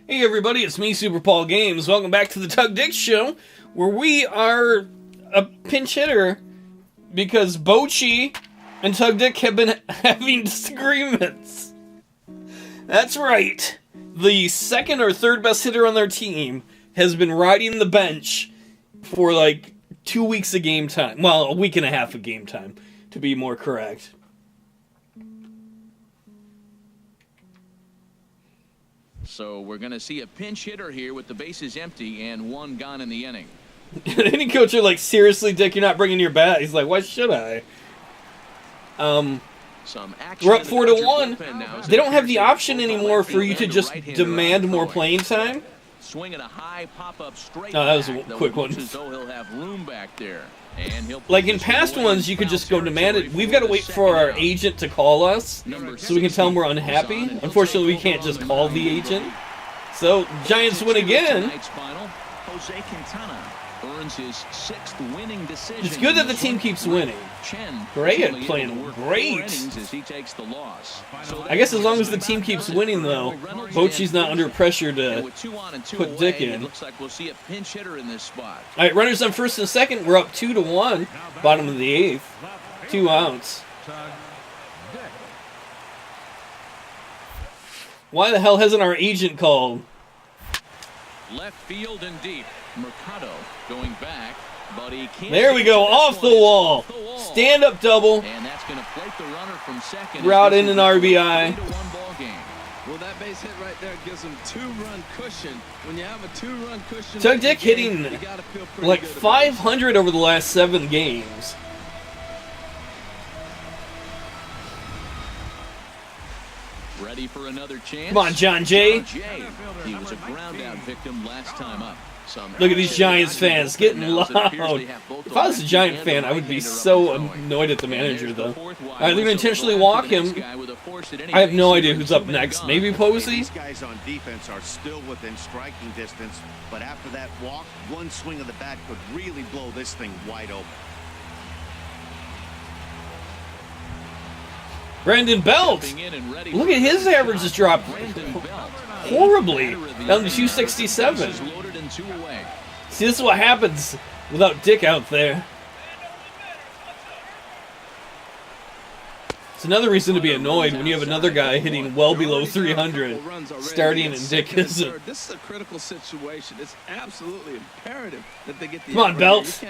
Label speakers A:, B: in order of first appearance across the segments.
A: Hey everybody, it's me, Super Paul Games. Welcome back to the Tug Dick Show, where we are a pinch hitter because Bochy and Tug Dick have been having disagreements. That's right. The second or third best hitter on their team has been riding the bench for like 2 weeks of game time. Well, a week and a half of game time, to be more correct.
B: So we're going to see a pinch hitter here with the bases empty and one gone in the inning.
A: Any coach are like, seriously, Dick, you're not bringing your bat. He's like, why should I? We're up 4-1. They don't have the option anymore for you to just demand more playing time.
B: Swinging a high pop-up straight.
A: Oh, that was a quick one.
B: He'll have room back there.
A: Like in past ones, you could just go demand it. We've got to wait for our agent to call us so we can tell them we're unhappy. Unfortunately, we can't just call the agent. So, Giants win again. It's good that the team keeps winning. Great, playing great. I guess as long as the team keeps winning, though, Bochy's not under pressure to put Dick in. Alright, runners on first and second. We're up 2-1. Bottom of the eighth. 2 outs. Why the hell hasn't our agent called?
B: Left field and deep. Mercado going back, but he can't.
A: There we go, off the wall. Stand-up double.
B: And that's going to plate the runner from second.
A: Route in an RBI.
C: Well, that base hit right there gives him 2-run cushion. When you have a 2-run cushion,
A: Tug Dick hitting like 500 over the last 7 games.
B: Ready for another chance.
A: Come on, John Jay.
B: He was a ground out victim last time up.
A: Look at these Giants fans getting loud. If I was a Giant fan, I would be so annoyed at the manager, though. They're going to intentionally walk him. I have no idea who's up next. Maybe Posey?
D: These guys on defense are still within striking distance, but after that walk, one swing of the bat could really blow this thing wide open.
A: Brandon Belt. Look at his average has dropped horribly. Down to 267. See, this is what happens without Dick out there. It's another reason to be annoyed when you have another guy hitting well below 300, starting and Dick isn't.
C: This is a critical situation. It's absolutely imperative that they get the.
A: Come on, Belt.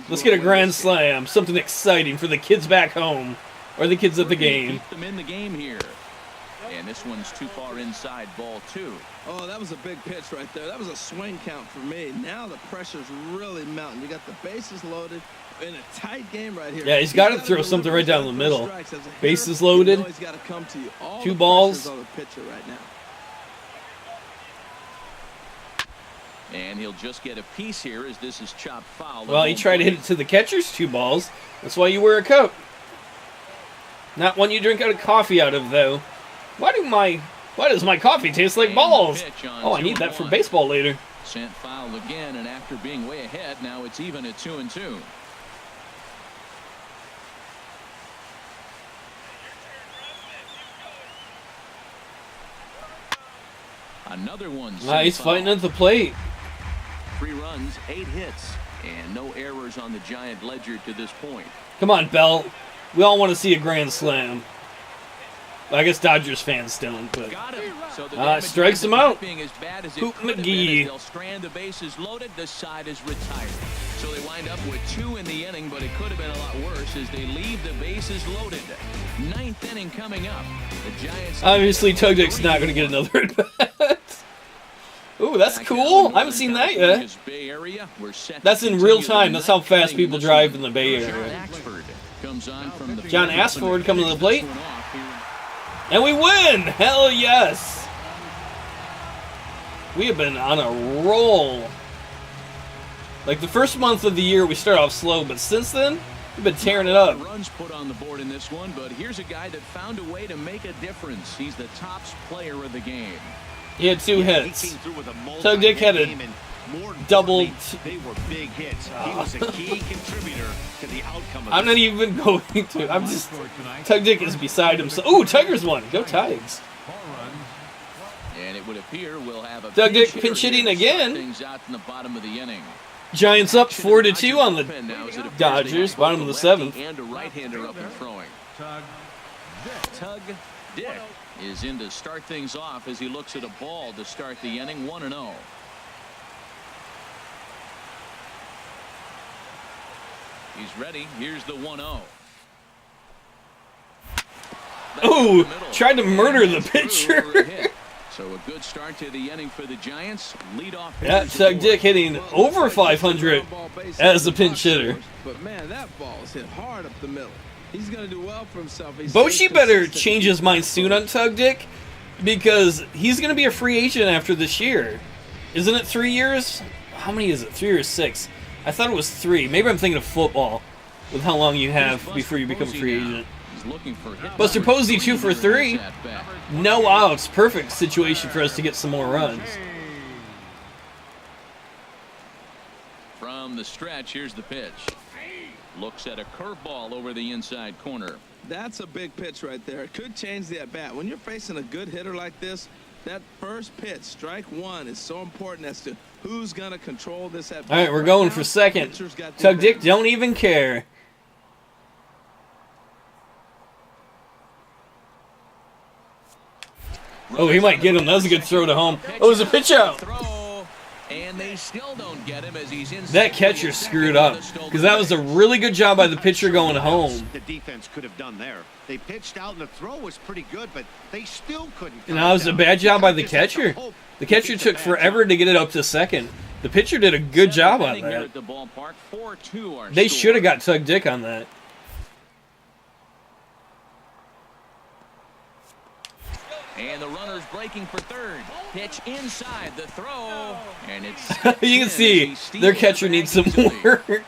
C: Let's
A: get a grand slam. Something exciting for the kids back home. Or the kids at the game.
B: Keep them in the game here. And this one's too far inside, ball 2.
C: Oh, that was a big pitch right there. That was a swing count for me. Now the pressure's really mounting. You got the bases loaded in a tight game right here.
A: Yeah, he's got to throw something right down the middle. Bases loaded. 2 balls.
B: And he'll just get a piece here as this is chopped foul.
A: Well, he tried to hit it to the catcher's 2 balls. That's why you wear a coat. Not one you drink out of coffee out of, though. Why does my coffee taste like balls? Oh, I need that for baseball later.
B: Sent foul again, and after being way ahead, now it's even at 2-2. Another one.
A: Nice fighting at the plate.
B: 3 runs, 8 hits, and no errors on the Giant ledger to this point.
A: Come on, Belt. We all want to see a grand slam. I guess Dodgers fans don't, but strikes him out. Hoop McGee.
B: They'll strand the bases loaded. The side is retired. So they wind up with 2 in the inning, but it could have been a lot worse as they leave the bases loaded. 9th inning coming up. The Giants.
A: Obviously, Tug Dick's not going to get another at-bat. Ooh, that's cool. I haven't seen that yet. That's in real time. That's how fast people drive in the Bay Area. John Ashford coming to the plate. And we win! Hell yes! We have been on a roll. Like the first month of the year, we start off slow, but since then, we've been tearing it up.
B: Runs put on the board in this one, but here's a guy that found a way to make a difference. He's the top player of the game.
A: He had 2 hits. Tug Dick had a double.
D: They were big hits. He was a key contributor to the outcome of
A: I'm not even going to. I'm just. Tug Dick is beside himself. Ooh, Tigers won. Go Tigers.
B: And it it would appear we'll have a
A: Tug Dick
B: pinch
A: pinch
B: hitter
A: hitting
B: here to start
A: again.
B: things out in the bottom of the inning.
A: Giants up 4-2 on the Dodgers, bottom of the 7th.
B: And a right-hander up and throwing. Tug Dick is in to start things off as he looks at a ball to start the inning, 1-0. He's ready. Here's the 1-0.
A: Ooh, tried to murder the pitcher.
B: So a good start to the inning for the Giants. Leadoff.
A: Yeah, Tug Dick hitting over 500 as a pinch hitter.
C: But man, that ball is hit hard up the middle. He's going to do well for himself.
A: Bochy better change his mind soon on Tug Dick because he's going to be a free agent after this year. Isn't it 3 years? How many is it? 3 or 6? I thought it was 3. Maybe I'm thinking of football with how long you have before you become a free agent. Buster Posey 2 for 3. No outs. Perfect situation for us to get some more runs.
B: From the stretch, here's the pitch. Looks at a curveball over the inside corner.
C: That's a big pitch right there. It could change the at-bat. When you're facing a good hitter like this, that first pitch, strike one, is so important as to who's going to control this at-bat.
A: All right, we're going for second. Tug Dick don't even care. Oh, he might get him. That was a good throw to home. Oh, it was a pitch out.
B: And they still don't get him as he's in.
A: That catcher screwed up because that was a really good job by the pitcher going home.
D: The defense could have done there. They pitched out and the throw was pretty good, but they still couldn't.
A: And that was a bad job by the catcher. The catcher took forever to get it up to second. The pitcher did a good job on that. They should have got Tug Dick on that.
B: And the runner's breaking for third. Pitch inside the throw. And it's
A: you can see their catcher needs some work.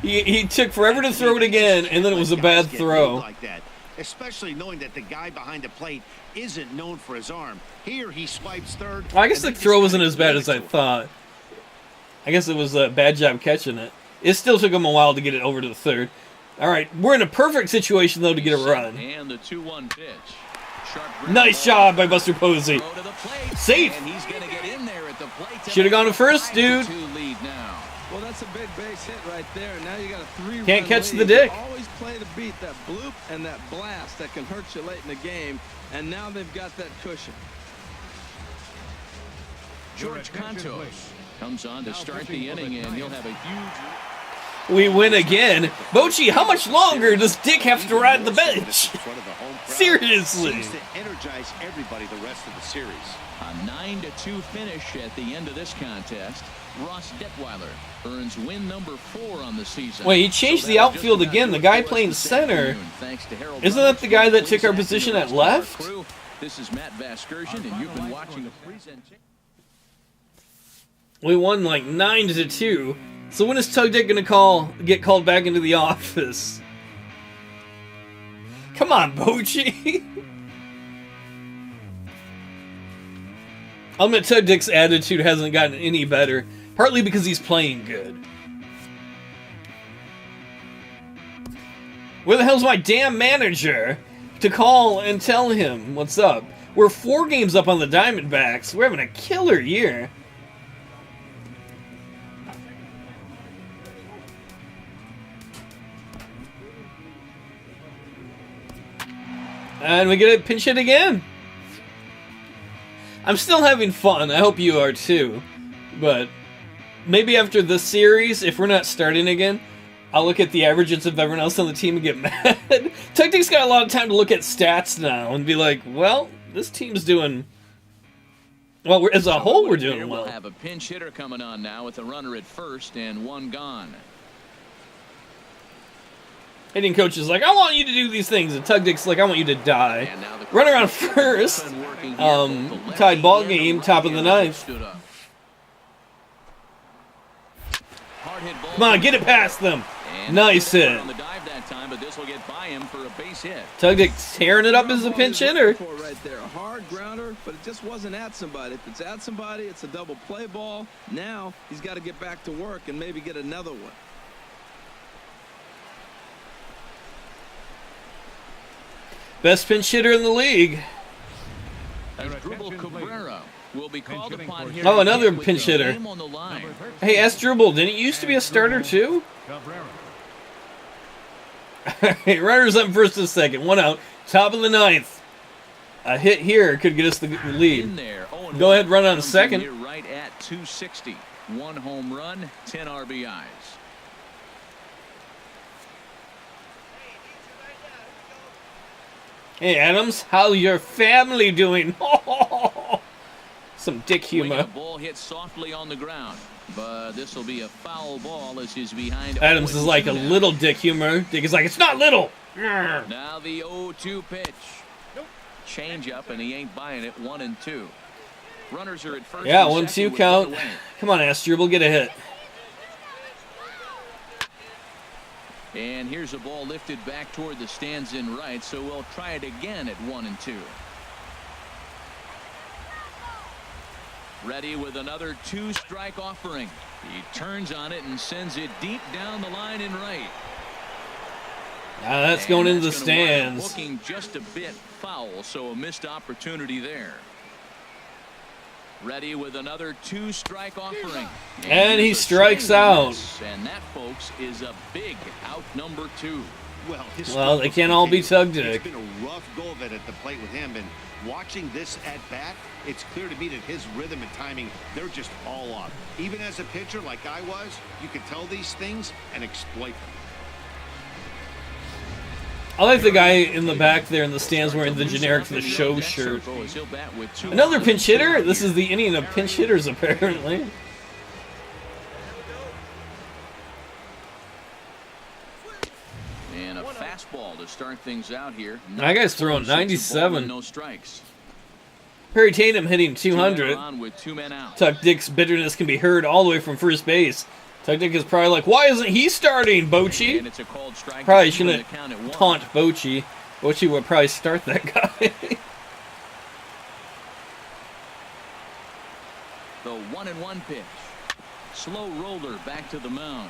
A: He took forever to throw it again, and then it was a bad throw.
D: Like that, especially knowing that the guy behind the plate isn't known for his arm. Here he swipes third.
A: Well, I guess the throw wasn't as bad as I thought. I guess it was a bad job catching it. It still took him a while to get it over to the third. All right, we're in a perfect situation, though, to get a run.
B: And the 2-1 pitch.
A: Nice job by Buster Posey. Safe. Should have gone to first, dude.
C: Well, that's a big base hit right there. Now you got a 3-run
A: Can't catch
C: lead.
A: the Dick.
C: Always play to beat that bloop and that blast that can hurt you late in the game. And now they've got that cushion.
B: George Cantos comes on to start the inning, and he'll have a huge.
A: We win again. Bochy, how much longer does Dick have to ride the bench? Seriously.
D: Seems to energize everybody the rest of the series.
B: A 9-2 finish at the end of this contest. Ross Detweiler earns win number 4 on the season.
A: Wait, he changed the outfield again. The guy playing center. Isn't that the guy that took our position at left?
B: This is Matt Vasgersian, and you've been watching a presentation.
A: We won like 9-2. So when is Tug Dick gonna get called back into the office? Come on, Bochy. I'll admit Tug Dick's attitude hasn't gotten any better, partly because he's playing good. Where the hell's my damn manager to call and tell him what's up? We're 4 games up on the Diamondbacks. We're having a killer year. And we get a pinch hit again. I'm still having fun. I hope you are too. But maybe after this series, if we're not starting again, I'll look at the averages of everyone else on the team and get mad. Tug Dick's got a lot of time to look at stats now and be like, well, this team's doing... Well, as a whole, we're doing well.
B: We'll have a pinch hitter coming on now with a runner at first and 1 gone.
A: Hitting coach is like, I want you to do these things. And Tug Dick's like, I want you to die. Runner on first. Tied ball game, top of the 9th. Come on, get it past them. Nice hit. Tug Dick tearing it up as a pinch hitter.
C: Right there, a hard grounder, but it just wasn't at somebody. If it's at somebody, it's a double play ball. Now he's got to get back to work and maybe get another one.
A: Best pinch hitter in the league.
B: As Dribble Cabrera will be called upon here.
A: Oh, another pinch hitter.
B: Game on the line.
A: Hey, Asdrubal, didn't it used to be a starter too? Hey, runners up first and second. One out. Top of the ninth. A hit here could get us the lead.
B: In there.
A: Go ahead, run on
B: Comes in
A: second.
B: here right at 260. 1 home run, 10 RBIs.
A: Hey, Adams, how your family doing? Some dick
B: Swinging
A: humor.
B: a ball hit softly on the ground, but this will be a foul ball as he's behind.
A: Adams is like a
B: 0-2 now.
A: little dick humor. Dick is like, it's not little.
B: Now the 0-2 pitch. Change up, and he ain't buying it. 1-2. Runners are at first.
A: Yeah,
B: and
A: 1-2
B: second with
A: count.
B: one away.
A: Come on, Asdrubal, get a hit.
B: And here's a ball lifted back toward the stands in right, so we'll try it again at 1-2. Ready with another 2-strike offering. He turns on it and sends it deep down the line in right.
A: Now that's going into the
B: That's gonna wind up
A: stands.
B: looking just a bit foul, so a missed opportunity there. Ready with another 2-strike offering.
A: And he
B: here's a
A: strikes
B: swing and
A: out.
B: miss. And that, folks, is a big out number 2.
A: Well, they can't all be Tug Dick.
D: It's been a rough go of it at the plate with him, and watching this at bat, it's clear to me that his rhythm and timing, they're just all off. Even as a pitcher like I was, you could tell these things and exploit them.
A: I like the guy in the back there in the stands wearing the generic The Show shirt. Another pinch hitter? This is the inning of pinch hitters, apparently.
B: And a fastball to start things out here.
A: That guy's throwing 97.
B: No strikes.
A: Perry Tatum hitting
B: 2 men
A: 200.
B: on with 2 men out.
A: Tug Dick's bitterness can be heard all the way from first base. Tug Dick is probably like, why isn't he starting, Bochy?
B: And it's a called strike.
A: Probably
B: Even
A: shouldn't
B: the count at 1.
A: taunt Bochy. Bochy would probably start that guy.
B: The 1-1 pitch. Slow roller back to the mound.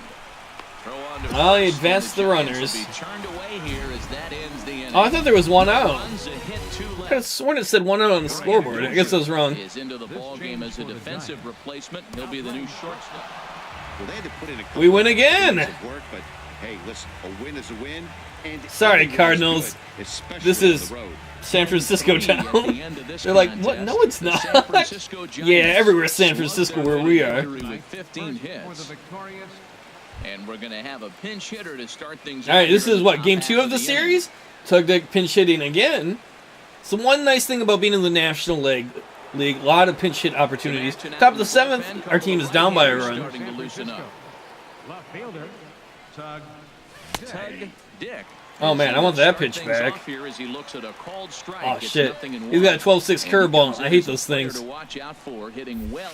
B: Throw on to
A: Well, he
B: first,
A: advanced
B: and
A: the
B: Giants
A: runners.
B: will be turned away here as that ends the inning.
A: Oh, I thought there was one out.
B: Runs a hit, 2
A: I
B: left.
A: could have sworn it said one out on the scoreboard. I guess I was wrong.
B: Is into the ball game as a defensive replacement. He'll be the new shortstop.
D: Well, they had to put in a couple
A: We win
D: of
A: again.
D: innings of work, but hey, listen, a win is a win. And
A: Sorry,
D: any win is
A: Cardinals.
D: good, especially
A: This
D: on
A: is
D: the road.
A: San Francisco
B: At the
A: town.
B: end of this
A: They're like, what?
B: contest,
A: No, it's
B: the
A: not.
B: San Francisco Giants
A: Yeah, everywhere's San
B: slugged
A: Francisco
B: their
A: where we
B: way
A: are.
B: to victory with 15 hits. And we're going to have a pinch hitter to start things
A: All right,
B: out
A: this
B: here in
A: is
B: the
A: what,
B: top
A: game
B: half
A: 2 of the
B: inning.
A: series? Tug Dick pinch hitting again. So one nice thing about being in the National League, a lot of pinch hit opportunities. Top of the 7th, our team is down by a run.
B: Starting to loosen up.
E: Left fielder, Tug
B: Tug Dick.
A: Oh, man, I want that
B: Start
A: pitch
B: things
A: back.
B: off here as he looks at a called strike.
A: Oh,
B: It's
A: shit.
B: nothing in
A: He's got a
B: one.
A: 12-6
B: And
A: curveball.
B: he comes
A: I
B: in
A: hate
B: as a
A: those
B: player
A: things.
B: to watch out for, hitting well.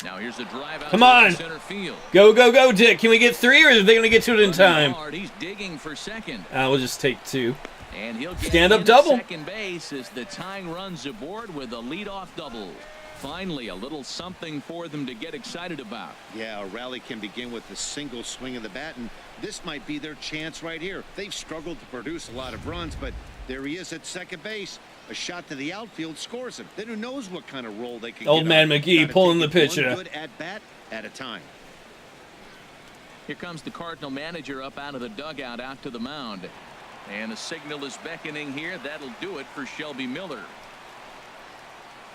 B: Now here's the drive out
A: Come
B: to right
A: on.
B: center field.
A: Go, go, go, Dick. Can we get 3 or are they going to get to it in time?
B: Hard. He's digging for second.
A: We'll just take 2.
B: And he'll get
A: Stand up
B: in at
A: double.
B: second base as the tying runs aboard with a leadoff double. Finally, a little something for them to get excited about.
D: Yeah, a rally can begin with a single swing of the bat, and this might be their chance right here. They've struggled to produce a lot of runs, but there he is at second base. A shot to the outfield scores him. Then who knows what kind of role they can
A: Old
D: get
A: man
D: on.
A: McGee
D: Gotta
A: pulling
D: take
A: the
D: it
A: pitcher.
D: one good at bat at a time.
B: Here comes the Cardinal manager up out of the dugout out to the mound. And the signal is beckoning here. That'll do it for Shelby Miller.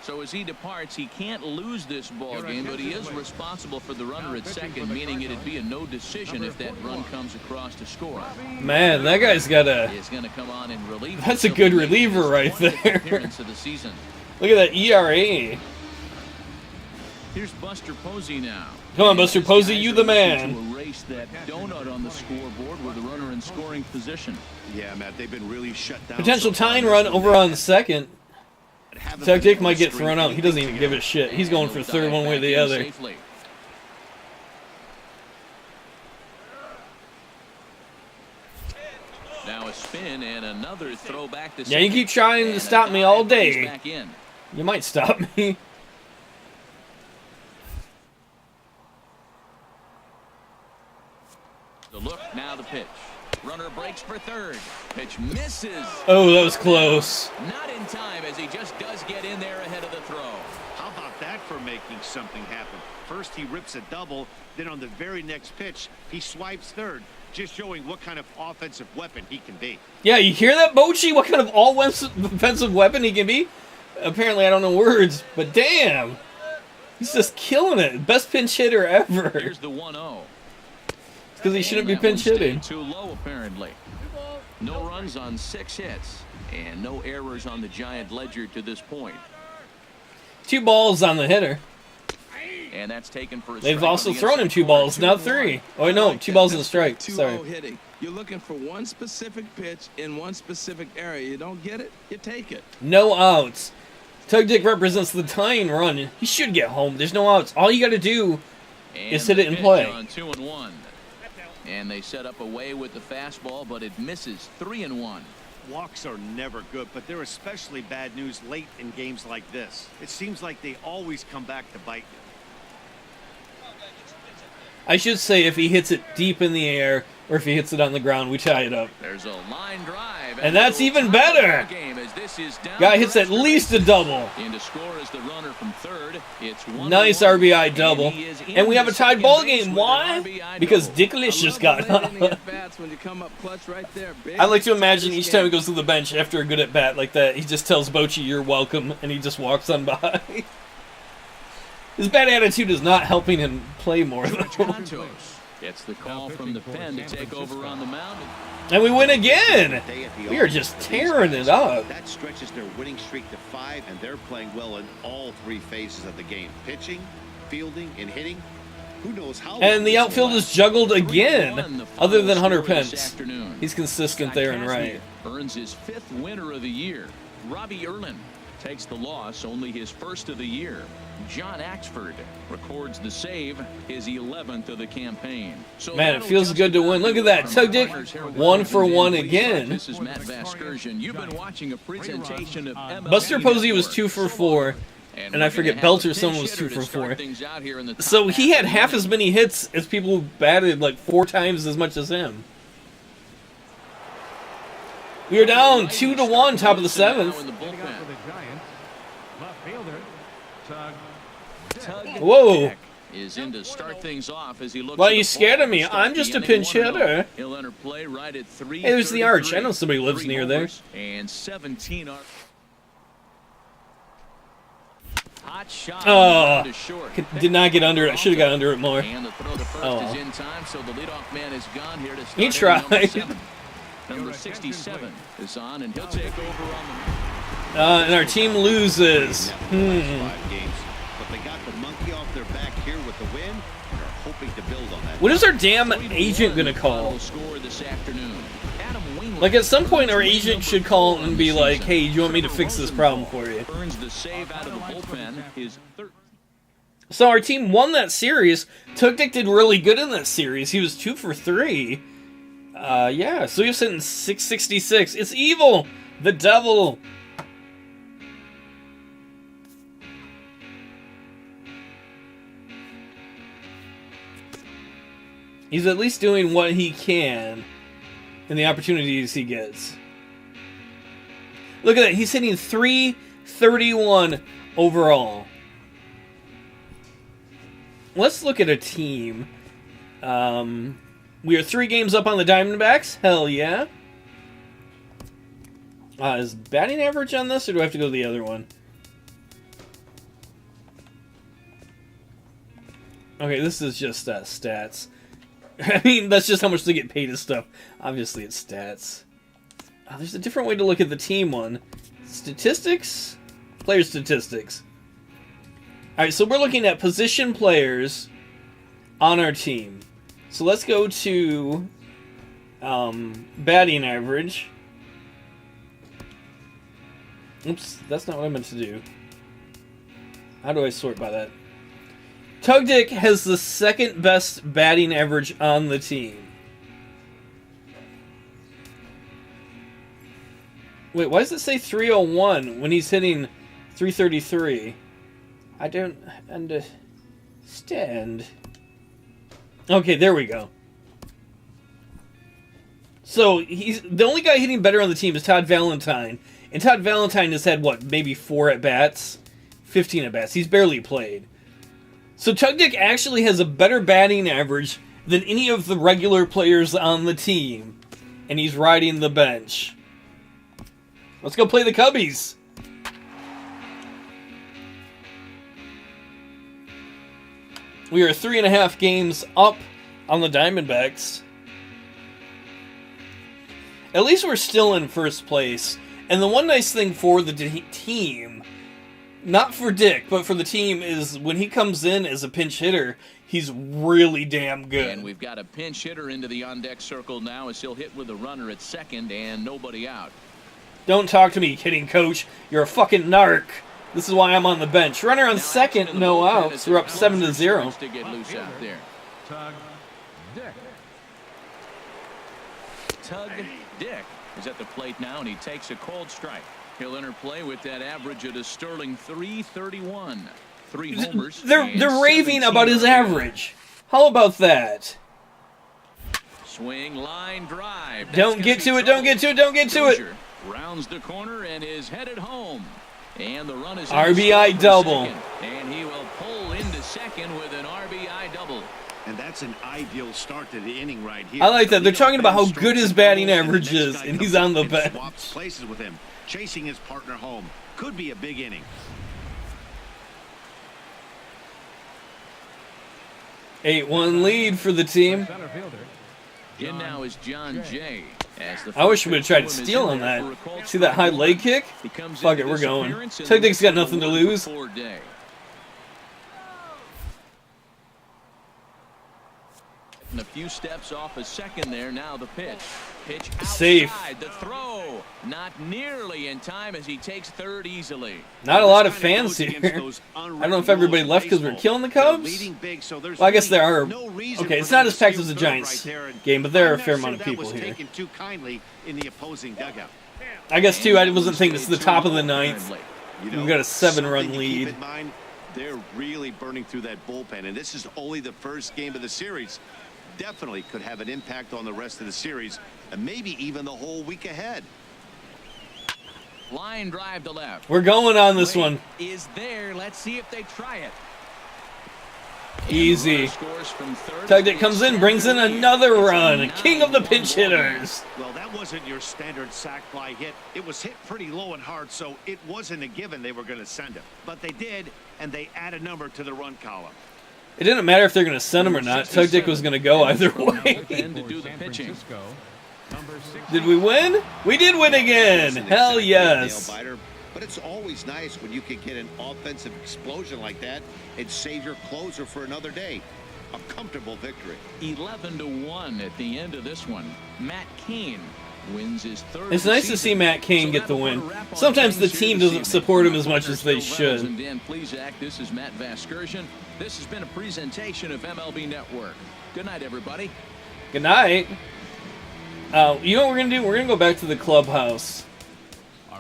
B: So as he departs, he can't lose this ball game, but he is responsible for the runner at second, meaning it'd be a no decision if that run comes across to score.
A: Man, that guy's got a...
B: Is going to come on and relieve.
A: That's a good reliever right there.
B: Appearance of the season.
A: Look at that ERA.
B: Here's Buster Posey now.
A: Come on, Buster Posey, you the
B: To
A: man.
B: erase that donut on the scoreboard with the runner in scoring position.
D: Yeah, Matt, they've been really shut down.
A: Potential
D: so far
A: tying
D: in
A: run
D: this
A: over
D: one.
A: on second.
D: Haven't
A: Tug
D: been
A: Dick might get
D: straight
A: thrown out. He doesn't even give a shit. He's going for third one way or the other.
B: Safely. Now a spin and another throw back to
A: Yeah, you
B: second.
A: keep trying to
B: And
A: stop
B: a
A: me all
B: dive
A: day.
B: brings back in.
A: You might stop me.
B: The look, now the pitch. Runner breaks for third. Pitch misses.
A: Oh, that was close.
B: Not in time, as he just does get in there ahead of the throw.
D: How about that for making something happen? First he rips a double, then on the very next pitch he swipes third, just showing what kind of offensive weapon he can be.
A: Yeah, you hear that, Bochy? What kind of offensive weapon he can be? Apparently I don't know words, but damn. He's just killing it. Best pinch hitter ever.
B: Here's the 1-0.
A: It's because he shouldn't be pinch hitting.
B: Too low, apparently. No runs on 6 hits, and no errors on the Giant ledger to this point.
A: 2 balls on the hitter.
B: And that's taken for a
A: They've
B: strike
A: also
B: on the
A: thrown him
B: inside
A: 2 balls,
B: corner.
A: now 3. Oh, no, 2 balls and a strike.
C: 2-0
A: Sorry.
C: hitting. You're looking for one specific pitch in one specific area. You don't get it, you take it.
A: No outs. Tug Dick represents the tying run. He should get home. There's no outs. All you got to do is hit it and play.
B: On 2-1. And they set up away with the fastball, but it misses. 3-1.
D: Walks are never good, but they're especially bad news late in games like this. It seems like they always come back to bite you.
A: I should say if he hits it deep in the air or if he hits it on the ground, we tie it up.
B: There's a line drive.
A: And that's even better. Guy hits at least a double.
B: In to score is the runner from third. It's
A: Nice RBI double. And we have a tied ball game. Why? Because Dicklicious got up. I like to imagine each time he goes to the bench after a good at bat like that, he just tells Bochy, "You're welcome," and he just walks on by. His bad attitude is not helping him play more, though.
B: It's the call from the pen to take over on the mound.
A: And we win again! We are just tearing it up.
D: That stretches their winning streak to 5, and they're playing well in all 3 phases of the game. Pitching, fielding, and hitting. Who knows how long
A: And the
D: this will
A: outfield
D: last.
A: is juggled again, other than Hunter
B: Score this
A: Pence.
B: afternoon.
A: He's consistent there and right.
B: Earns his 5th winner of the year. Robbie Erlin takes the loss, only his 1st of the year. John Axford records the save, his 11th of the campaign. So
A: Man, it feels good to win. Look at that. Tug Dick, 1 for 1 again.
B: This is Matt Vasgersian. You've been watching a presentation of MLB
A: Buster Posey was
B: Network.
A: 2 for 4. And I forget, Belter someone was 2 for 4. So he had half as many hits as people who batted like 4 times as much as him. We are down 2-1, top of the 7th.
E: For the Giants, left fielder, Tug
A: Whoa.
B: Dick is in to start things off as he looks.
A: Why are
B: at
A: you
B: the
A: scared
B: ball
A: of me?
B: to start
A: I'm just
B: the
A: a
B: inning
A: pinch
B: 1-0.
A: hitter.
B: He'll enter play right at 3.
A: Hey, there's the arch. I know somebody lives near there.
B: And 17 are. Hot shot.
A: Oh,
B: to short.
A: did not get under it. I should have got under it more.
B: And the throw to first
A: Oh,
B: is
A: well.
B: in time, so the leadoff man is gone here to start.
A: He
B: inning
A: tried.
B: Number 7. Number 67 is on, and he'll take over on the.
A: And our team loses.
D: Last 5 games, but they got the monkey off their back here with the win, and are hoping to build on that.
A: What is our damn agent going to call?
B: Score this afternoon. Adam Wainwright
A: Like, at some point, our agent should call and be like, hey, do you want me to fix this problem for you?
B: earns the save out of the bullpen. His third.
A: So our team won that series. Tug Dick did really good in that series. He was 2 for 3. Yeah, so he was hitting 666. It's evil! The devil! He's at least doing what he can in the opportunities he gets. Look at that. He's hitting 331 overall. Let's look at a team. We are 3 games up on the Diamondbacks. Hell yeah. Is batting average on this, or do I have to go to the other one? Okay, this is just stats. I mean, that's just how much they get paid and stuff. Obviously, it's stats. There's a different way to look at the team one. Statistics? Player statistics. Alright, so we're looking at position players on our team. So let's go to batting average. Oops, that's not what I meant to do. How do I sort by that? Tug Dick has the 2nd best batting average on the team. Wait, why does it say 301 when he's hitting 333? I don't understand. Okay, there we go. So he's the only guy hitting better on the team is Todd Valentine. And Todd Valentine has had, what, maybe 4 at-bats? 15 at-bats. He's barely played. So Tug Dick actually has a better batting average than any of the regular players on the team. And he's riding the bench. Let's go play the Cubbies. We are 3.5 games up on the Diamondbacks. At least we're still in first place. And the one nice thing for the team, not for Dick, but for the team, is when he comes in as a pinch hitter, he's really damn good.
B: And we've got a pinch hitter into the on-deck circle now as he'll hit with a runner at second and nobody out.
A: Don't talk to me, hitting coach. You're a fucking narc. This is why I'm on the bench. Runner on second, no outs. We're up 7-0.
B: To get loose out there.
E: Tug Dick.
B: Tug Dick is at the plate now, and he takes a cold strike. He'll enter play with that average at a sterling .331. 3 homers.
A: They're raving about his average. How about that?
B: Swing, line, drive.
A: Don't get to it, don't get to it, don't get to it.
B: Rounds the corner and is headed home. And the run is
A: RBI double.
B: And he will pull into second with an RBI double.
D: And that's an ideal start to the inning right here.
A: I like that. They're talking about how good his batting average is, and he's on the bench.
D: Swaps places with him, chasing his partner home. Could be a big inning.
A: 8-1 lead for the team.
E: Center fielder.
B: In now is John Jay.
A: I wish we would have tried to steal on that. See that high leg kick? Fuck it, we're going. Tug Dick's got nothing to lose.
B: And a few steps off a second there. Now the pitch. Pitch outside.
A: Safe.
B: The throw. Not nearly in time as he takes third easily.
A: Not a lot of fans here. I don't know if everybody left because we're killing the Cubs. Well, I guess there are. Okay, it's not as packed as the Giants game, but there are a fair amount of people here. I guess, too, I wasn't thinking this is the top of the ninth. We've got a 7-run lead.
D: They're really burning through that bullpen, and this is only the first game of the series. Definitely could have an impact on the rest of the series and maybe even the whole week ahead.
B: Line drive to left.
A: We're going on this one.
B: Is there. Let's see if they try it.
A: Easy. Tug Dick comes in, brings in another run. King of the pinch hitters.
D: Well, that wasn't your standard sac fly hit. It was hit pretty low and hard, so it wasn't a given they were going to send him. But they did, and they add a number to the run column.
A: It didn't matter if they're going to send him or not. Tug Dick was going to go either way. Did we win? We did win again. Hell yes.
D: But it's always nice when you can get an offensive explosion like that and save your closer for another day. A comfortable victory.
B: 11-1 at the end of this one. Matt Cain wins his third.
A: It's nice to see Matt Cain get the win. Sometimes the team doesn't support him as much as they should.
B: Dan Plesac, this is Matt Vasgersian. This has been a presentation of MLB Network. Good night, everybody.
A: Good night. You know what we're going to do? We're going to go back to the clubhouse.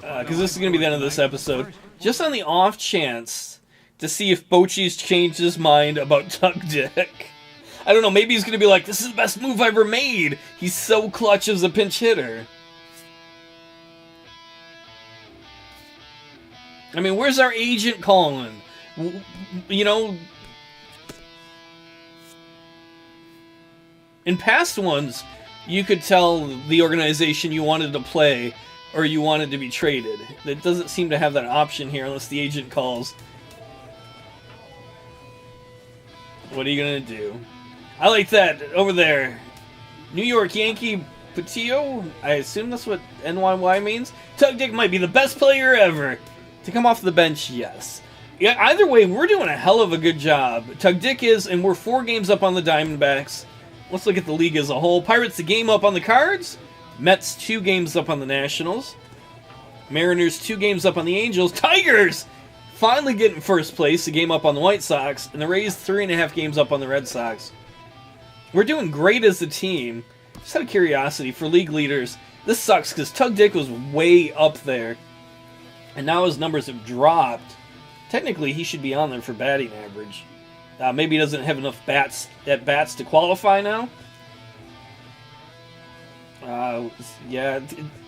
A: Because this is going to be the end of this episode. Just on the off chance to see if Bochy's changed his mind about Tug Dick. I don't know, maybe he's going to be like, this is the best move I ever made. He's so clutch as a pinch hitter. I mean, where's our agent calling? You know, in past ones, you could tell the organization you wanted to play or you wanted to be traded. It doesn't seem to have that option here unless the agent calls. What are you going to do? I like that over there. New York Yankee Patio? I assume that's what NYY means. Tug Dick might be the best player ever. To come off the bench, yes. Yeah, either way, we're doing a hell of a good job. Tug Dick is, and we're 4 games up on the Diamondbacks. Let's look at the league as a whole. Pirates a game up on the Cards. Mets 2 games up on the Nationals. Mariners 2 games up on the Angels. Tigers finally getting first place, a game up on the White Sox. And the Rays 3.5 games up on the Red Sox. We're doing great as a team. Just out of curiosity, for league leaders, this sucks because Tug Dick was way up there. And now his numbers have dropped. Technically, he should be on there for batting average. Maybe he doesn't have enough bats to qualify now. Yeah,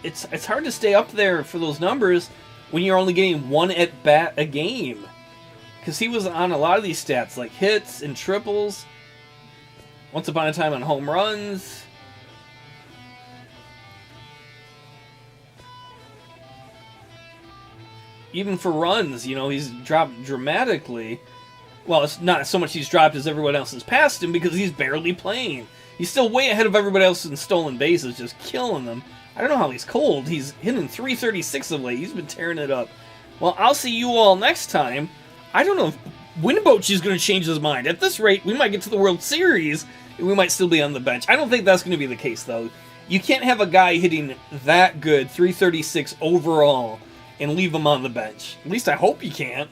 A: it's hard to stay up there for those numbers when you're only getting 1 at bat a game. Because he was on a lot of these stats, like hits and triples. Once upon a time on home runs. Even for runs, you know, he's dropped dramatically. Well, it's not so much he's dropped as everyone else has passed him because he's barely playing. He's still way ahead of everybody else in stolen bases, just killing them. I don't know how he's cold. He's hitting 336 of late. He's been tearing it up. Well, I'll see you all next time. I don't know if Winbochy's going to change his mind. At this rate, we might get to the World Series, and we might still be on the bench. I don't think that's going to be the case, though. You can't have a guy hitting that good, 336 overall, and leave him on the bench. At least I hope you can't.